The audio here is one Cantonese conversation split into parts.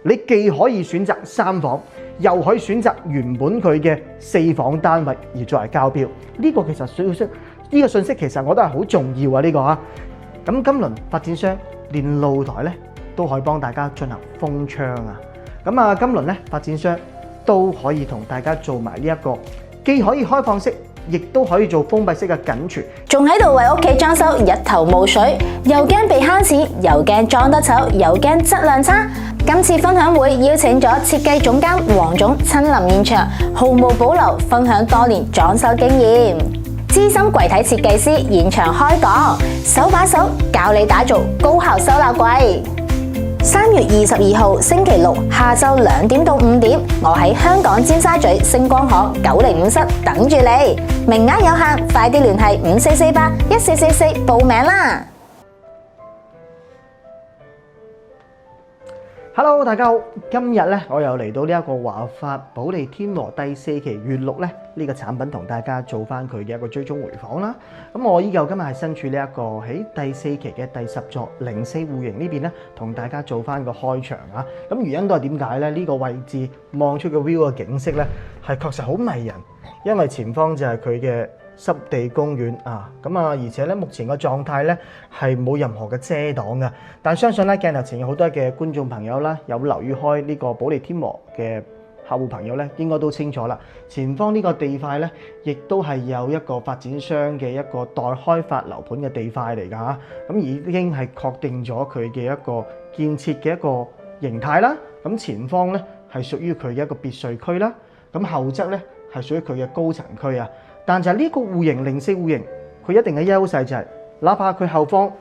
你既可以選擇3房，又可以選擇原本佢嘅4房單位而作為交標。呢個其實呢個信息其實我覺得係好重要啊！呢個啊，咁今輪發展商連露台咧都可以幫大家進行封窗啊！咁啊，今輪咧發展商都可以同大家做埋呢一個，既可以開放式，亦都可以做封閉式嘅緊廚，仲喺度為屋企裝修一頭霧水，又驚被慳錢，又驚裝得醜，又驚質量差。今次分享會邀請咗設計總監黃總親臨現場，毫無保留分享多年裝修經驗。資深櫃體設計師現場開講，手把手教你打造高效收納櫃。3月22號星期六下晝2點到5點，我喺香港尖沙咀星光行905室等住你，名額有限，快啲聯繫54481444報名啦！Hello， 大家好，今日咧我又嚟到呢一個華發保利天和第4期月6咧呢個產品同大家做翻佢嘅一個追蹤回訪啦。咁我依舊今日係身處呢一個喺第4期嘅第10座04戶型呢邊咧，同大家做翻個開場啊。咁原因都係點解咧？呢個位置望出個 view 嘅景色咧係確實好迷人，因為前方就係佢嘅濕地公園啊，而且咧目前個狀態咧係冇任何嘅遮擋嘅，但相信咧鏡頭前有好多嘅觀眾朋友啦，有留意開呢個保利天和嘅客戶朋友咧，應該都清楚啦。前方呢個地塊咧，亦都係有一個發展商嘅一個待開發樓盤嘅地塊嚟㗎嚇，咁已經係確定咗佢嘅一個建設嘅一個形態啦。咁前方咧係屬於佢嘅一個別墅區啦，咁後側咧係屬於佢嘅高層區啊。但就係呢個戶型04戶型，佢一定嘅優勢就係，哪怕佢後方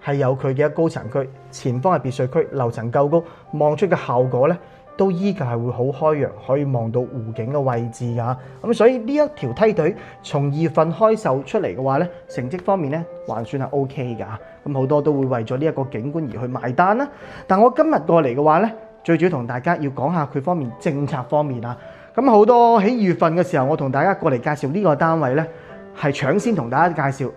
係有佢嘅高層區，前方係別墅區，樓層夠高，望出嘅效果咧，都依舊係會好開揚，可以望到湖景嘅位置㗎。咁所以呢一條梯隊從2份開售出嚟嘅話咧，成績方面咧還算係 OK 㗎。咁好多都會為咗呢一個景觀而去買單啦。但我今日過嚟嘅話咧，最主要同大家要講下佢方面政策方面啊。咁好多喺2月份嘅時候，我同大家過嚟介紹呢個單位呢，係搶先同大家介紹，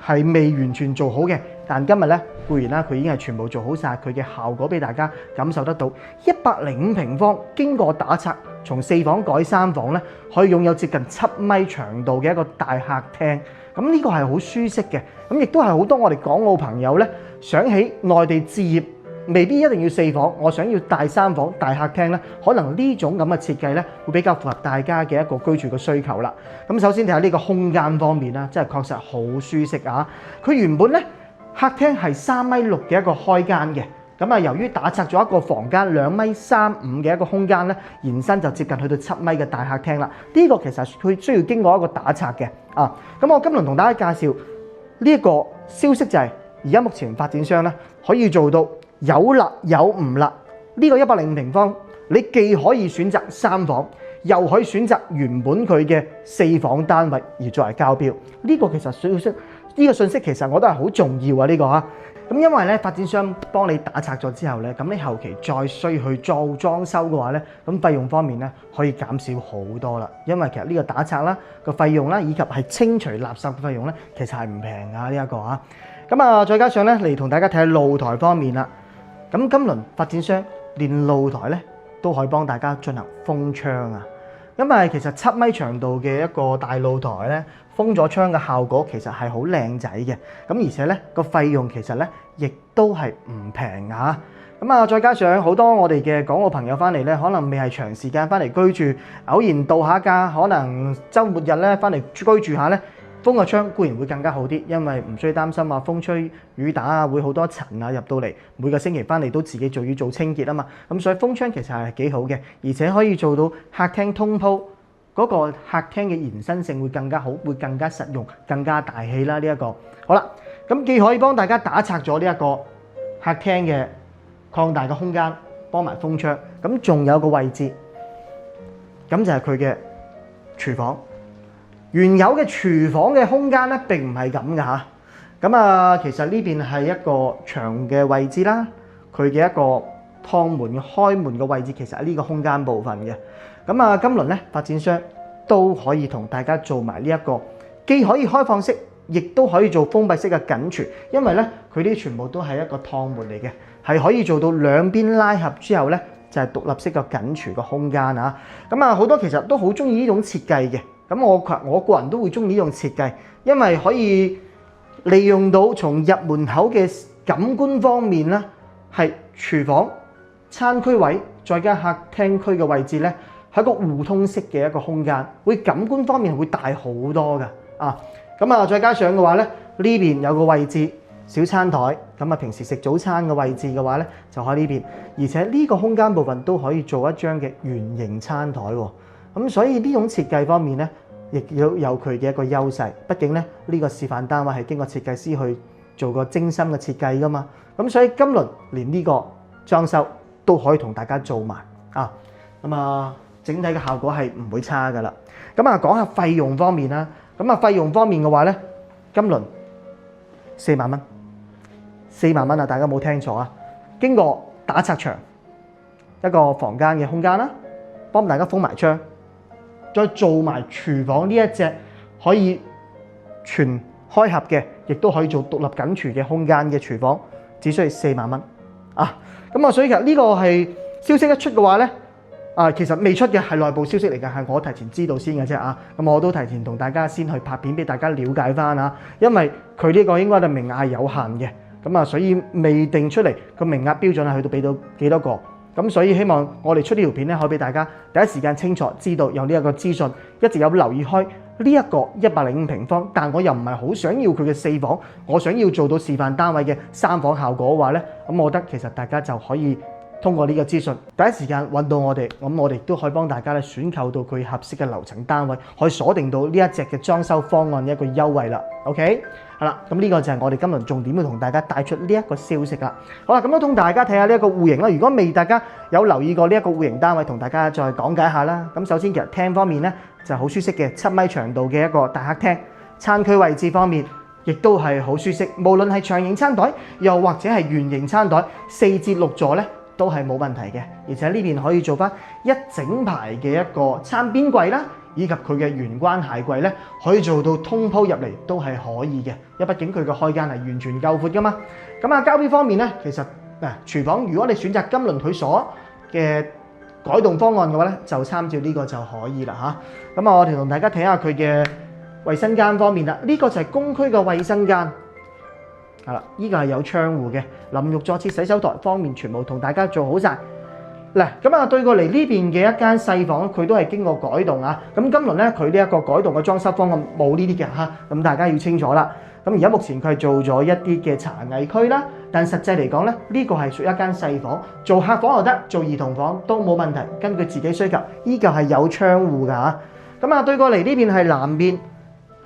係未完全做好嘅。但今日呢，固然啦，佢已經係全部做好晒，佢嘅效果俾大家感受得到。105平方，經過打拆，從4房改3房呢，可以擁有接近7米長度嘅一個大客廳。咁呢個係好舒適嘅。咁亦都係好多我哋港澳朋友呢，想喺內地置業，未必一定要4房，我想要大3房大客廳咧，可能呢種咁嘅設計咧，會比較符合大家嘅一個居住嘅需求啦。咁首先睇下呢個空間方面啦，真係確實好舒適啊！佢原本咧客廳係3.6米嘅一個開間嘅，咁由於打拆咗一個房間2.35米嘅一個空間咧，延伸就接近去到7米嘅大客廳啦。呢個其實佢需要經過一個打拆嘅啊。咁我今輪同大家介紹呢一個消息就係，而家目前發展商咧可以做到。有辣有唔辣，呢個105平方，你既可以選擇3房，又可以選擇原本佢嘅4房單位而作為交標。呢個其實呢個信息其實我覺得係好重要啊！呢個啊，咁因為咧發展商幫你打拆咗之後咧，咁你後期再需去做裝修嘅話咧，咁費用方面咧可以減少好多啦。因為其實呢個打拆啦個費用啦，以及係清除垃圾嘅費用咧，其實係唔平㗎呢一個啊。咁再加上咧嚟同大家睇下露台方面啦。咁今輪發展商連露台咧都可以幫大家進行封窗啊！因為其實7米長度嘅一個大露台咧，封咗窗嘅效果其實係好靚仔嘅。咁而且咧個費用其實咧亦都係唔平啊！咁再加上好多我哋嘅港澳朋友翻嚟咧，可能未係長時間翻嚟居住，偶然度下假，可能週末日咧翻嚟居住下咧。封個窗固然會更加好啲，因為唔需要擔心話風吹雨打啊，會好多塵啊入到嚟。每個星期翻嚟都自己要做清潔啊嘛，咁所以封窗其實係幾好嘅，而且可以做到客廳通鋪嗰個客廳嘅延伸性會更加好，會更加實用，更加大氣啦呢一個。好啦，咁既可以幫大家打拆咗呢一個客廳嘅擴大嘅空間，幫埋封窗，咁仲有個位置，咁就係佢嘅廚房。原有嘅廚房嘅空間咧並唔係咁嘅嚇，咁其實呢邊係一個牆嘅位置啦，佢嘅一個趟門嘅開門嘅位置其實喺呢個空間部分嘅。咁今輪咧發展商都可以同大家做埋呢一個，既可以開放式，亦都可以做封閉式嘅緊廚，因為咧佢啲全部都係一個趟門嚟嘅，係可以做到兩邊拉合之後咧就係獨立式嘅緊廚嘅空間啊。咁啊，好多其實都好中意呢種設計嘅。咁我個人都會中意呢種設計，因為可以利用到從入門口嘅感官方面咧，係廚房、餐區位再加客廳區嘅位置咧，係一個互通式嘅一個空間，會感官方面會大好多㗎啊！咁啊，再加上嘅話咧，呢邊有個位置小餐台，咁啊平時食早餐嘅位置嘅話咧，就喺呢邊，而且呢個空間部分都可以做一張嘅圓形餐台喎。咁所以呢種設計方面咧，亦有佢嘅一個優勢。畢竟咧，呢個示範單位係經過設計師去做個精心嘅設計㗎嘛。咁所以今輪連呢個裝修都可以同大家做埋啊。咁啊，整體嘅效果係唔會差㗎啦。咁啊，講下費用方面啦。咁啊，費用方面嘅話咧，今輪4萬蚊，4萬蚊啊！大家冇聽錯啊！經過打拆牆一個房間嘅空間啦，幫大家封埋窗。再做埋廚房呢一隻可以全開合嘅，亦都可以做獨立緊廚嘅空間嘅廚房，只需要4萬蚊啊！咁啊，所以其實呢個係消息一出嘅話咧，其實未出嘅係內部消息嚟嘅，係我提前知道先嘅啫啊！咁我都提前同大家先去拍片俾大家了解翻啊，因為佢呢個應該係名額係有限嘅，咁啊，所以未定出嚟個名額標準係去到俾到幾多個。咁所以希望我哋出呢條片咧，可以俾大家第一時間清楚知道有呢一個資訊，一直有留意開呢一個105平方，但我又唔係好想要佢嘅4房，我想要做到示範單位嘅3房效果嘅話咧，咁我覺得其實大家就可以通過呢個資訊，第一時間揾到我哋，咁我哋都可以幫大家咧選購到佢合適嘅樓層單位，可以鎖定到呢一隻嘅裝修方案一個優惠啦。OK， 係啦，咁呢個就係我哋今輪重點會同大家帶出呢一個消息啦。好啦，咁都同大家睇下呢一個戶型啦。如果未大家有留意過呢一個戶型單位，同大家再講解下啦。咁首先其實廳方面咧就係好舒適嘅7米長度嘅一個大客廳，餐區位置方面亦都係好舒適，無論係長形餐台又或者係圓形餐台，4至6座咧，都係冇問題嘅，而且呢邊可以做翻一整排嘅一個餐邊櫃啦，以及佢嘅玄關鞋櫃咧，可以做到通鋪入嚟都係可以嘅，因為畢竟佢嘅開間係完全夠闊噶嘛。咁啊，交標方面咧，其實廚房如果你選擇金輪佢所嘅改動方案嘅話咧，就參照呢個就可以啦嚇。咁啊，我哋同大家睇下佢嘅衛生間方面啦，呢個就係公區嘅衛生間。係啦，依個係有窗戶嘅，淋浴座廁洗手台方面全部同大家做好晒。嗱，咁啊對過嚟呢邊嘅一間細房，佢都係經過改動啊。咁今輪咧佢呢一個改動嘅裝修方案冇呢啲嘅嚇，咁大家要清楚啦。咁而家目前佢係做咗一啲嘅茶藝區啦，但實際嚟講咧，呢個係屬於一間細房，做客房又得，做兒童房都冇問題，根據自己需求。依個係有窗戶㗎嚇。咁啊對過嚟呢邊係南邊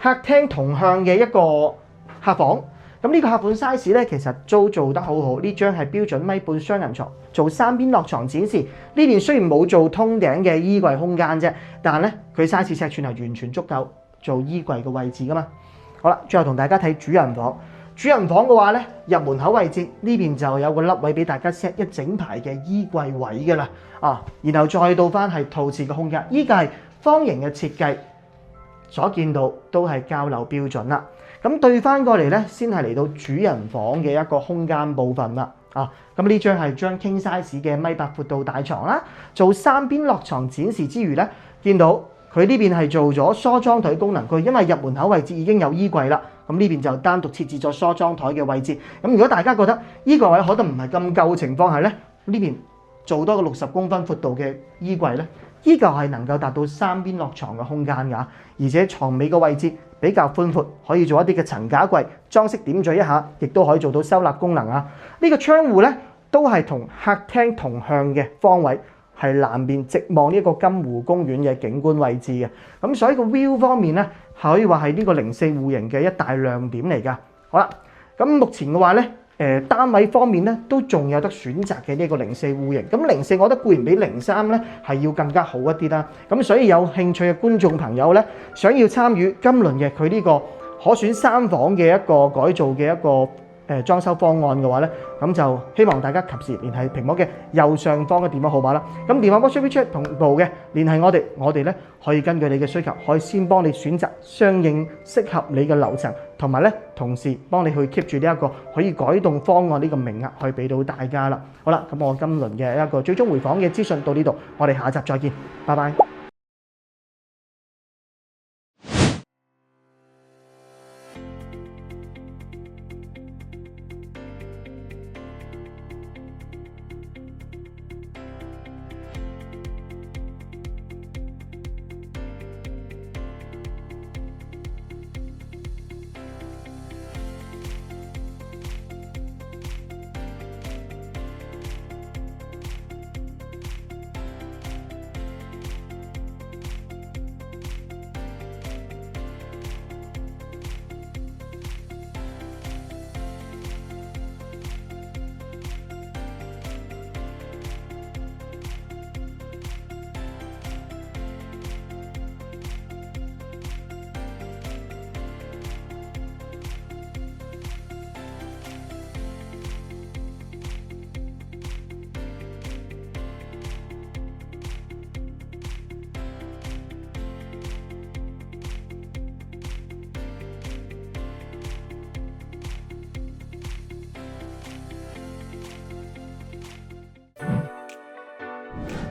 客廳同向嘅一個客房。咁呢個客款 size 咧，其實都做得好好。呢張係標準米半雙人床，做3邊落床展示。呢邊雖然冇做通頂嘅衣櫃空間啫，但係咧佢 size 尺寸係完全足夠做衣櫃嘅位置噶嘛。好啦，最後同大家睇主人房。主人房嘅話咧，入門口位置呢邊就有個凹位俾大家 set 一整排嘅衣櫃位㗎啦。然後再到翻係套廁嘅空間，依個係方形嘅設計，所見到都係交樓標準啦。咁對翻過嚟咧，先係嚟到主人房嘅一個空間部分啦。咁呢張係張 king size 嘅1.8米闊度大床啦，做3邊落床展示之餘咧，見到佢呢邊係做咗梳妝台功能區，因為入門口位置已經有衣櫃啦，咁呢邊就單獨設置咗梳妝台嘅位置。咁如果大家覺得呢個位可能唔係咁夠嘅情況下咧，呢邊做多個60公分闊度嘅衣櫃咧，依舊係能夠達到3邊落床嘅空間㗎，而且床尾嘅位置比較寬闊，可以做一啲嘅層架櫃裝飾點綴一下，亦都可以做到收納功能啊！呢個窗戶咧都係同客廳同向嘅方位，係南邊直望呢一個金湖公園嘅景觀位置嘅。咁所以個 view 方面咧，可以話係呢個04戶型嘅一大亮點嚟㗎。好啦，咁目前嘅話咧。單位方面咧都仲有得選擇嘅呢個04戶型，咁04我覺得固然比03咧係要更加好一啲啦。咁所以有興趣嘅觀眾朋友咧，想要參與今輪嘅佢呢個可選3房嘅一個改造嘅一個裝修方案嘅話咧，咁就希望大家及時聯繫屏幕嘅右上方嘅電話號碼啦。咁電話幫 Super Chat 同步嘅聯繫我哋咧可以根據你嘅需求，可以先幫你選擇相應適合你嘅樓層，同埋咧同時幫你去 keep 住呢一個可以改動方案呢個名額去俾到大家啦。好啦，咁我今輪嘅一個最終回訪嘅資訊到呢度，我哋下集再見，拜拜。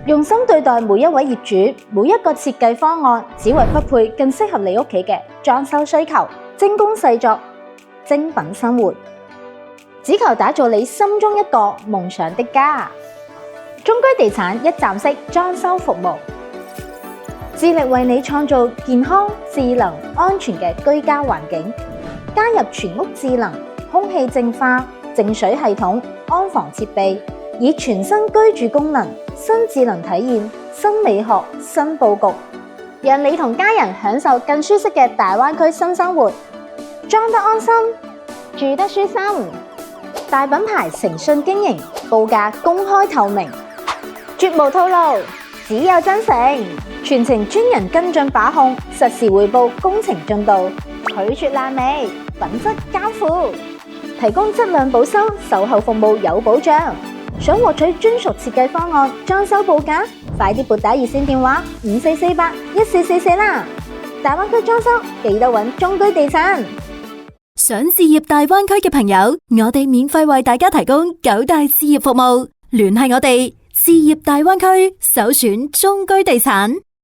用心對待每一位業主，每一個設計方案，只為匹配更適合你屋企嘅裝修需求，精工細作，精品生活，只求打造你心中一個夢想的家。中居地產一站式裝修服務，致力為你創造健康、智能、安全嘅居家環境，加入全屋智能、空氣淨化、淨水系統、安防設備，以全新居住功能、新智能體驗、新美學、新佈局，讓你同家人享受更舒適嘅大灣區新生活，裝得安心，住得舒心。大品牌誠信經營，報價公開透明，絕無套路，只有真誠。全程專人跟進把控，實時匯報工程進度，拒絕爛尾，品質交付，提供質量保修，售後服務有保障。想獲取專屬設計方案、裝修報價，快啲撥打熱線電話54481444啦！大灣區裝修記得揾中居地產。想置業大灣區嘅朋友，我哋免費為大家提供9大置業服務，聯繫我哋置業大灣區，首選中居地產。